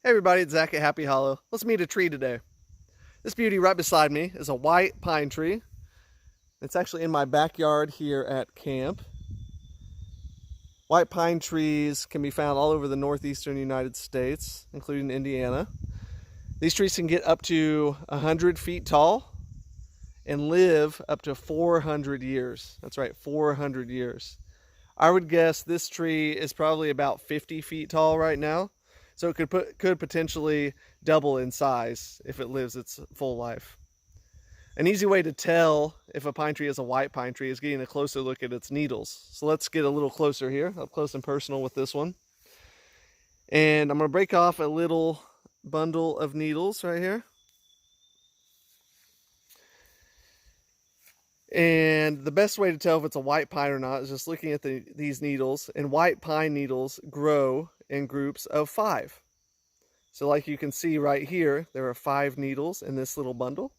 Hey everybody, it's Zach at Happy Hollow. Let's meet a tree today. This beauty right beside me is a white pine tree. It's actually in my backyard here at camp. White pine trees can be found all over the northeastern United States, including Indiana. These trees can get up to 100 feet tall and live up to 400 years. That's right, 400 years. I would guess this tree is probably about 50 feet tall right now. So it could potentially double in size if it lives its full life. An easy way to tell if a pine tree is a white pine tree is getting a closer look at its needles. So let's get a little closer here, up close and personal with this one. And I'm going to break off a little bundle of needles right here. And the best way to tell if it's a white pine or not is just looking at these needles. And white pine needles grow in groups of 5. So like you can see right here, there are 5 needles in this little bundle.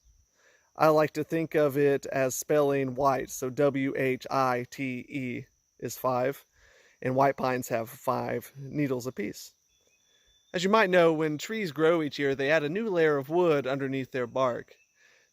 I like to think of it as spelling white. So W-H-I-T-E is 5. And white pines have 5 needles apiece. As you might know, when trees grow each year, they add a new layer of wood underneath their bark.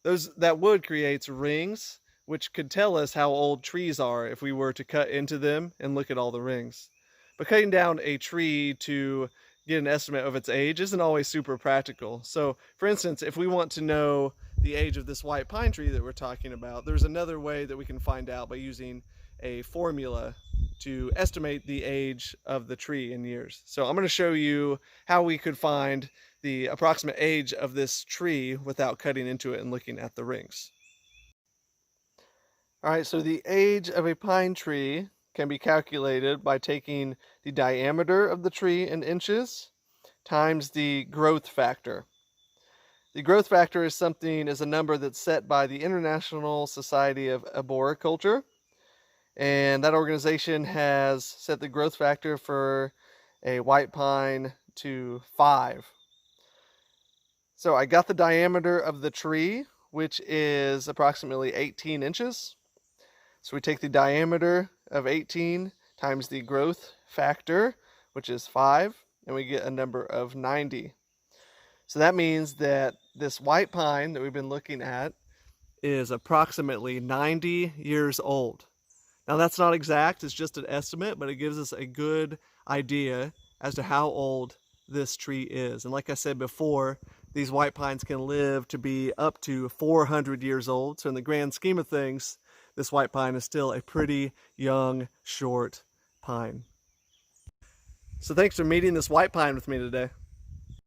That wood creates rings, which could tell us how old trees are if we were to cut into them and look at all the rings. But cutting down a tree to get an estimate of its age isn't always super practical. So, for instance, if we want to know the age of this white pine tree that we're talking about, there's another way that we can find out by using a formula to estimate the age of the tree in years. So I'm going to show you how we could find the approximate age of this tree without cutting into it and looking at the rings. All right, so the age of a pine tree can be calculated by taking the diameter of the tree in inches times the growth factor. The growth factor is a number that's set by the International Society of Arboriculture, and that organization has set the growth factor for a white pine to 5. So I got the diameter of the tree, which is approximately 18 inches. So we take the diameter of 18 times the growth factor, which is 5, and we get a number of 90. So that means that this white pine that we've been looking at is approximately 90 years old. Now that's not exact, it's just an estimate, but it gives us a good idea as to how old this tree is. And like I said before, these white pines can live to be up to 400 years old. So in the grand scheme of things, this white pine is still a pretty young, short pine. So thanks for meeting this white pine with me today.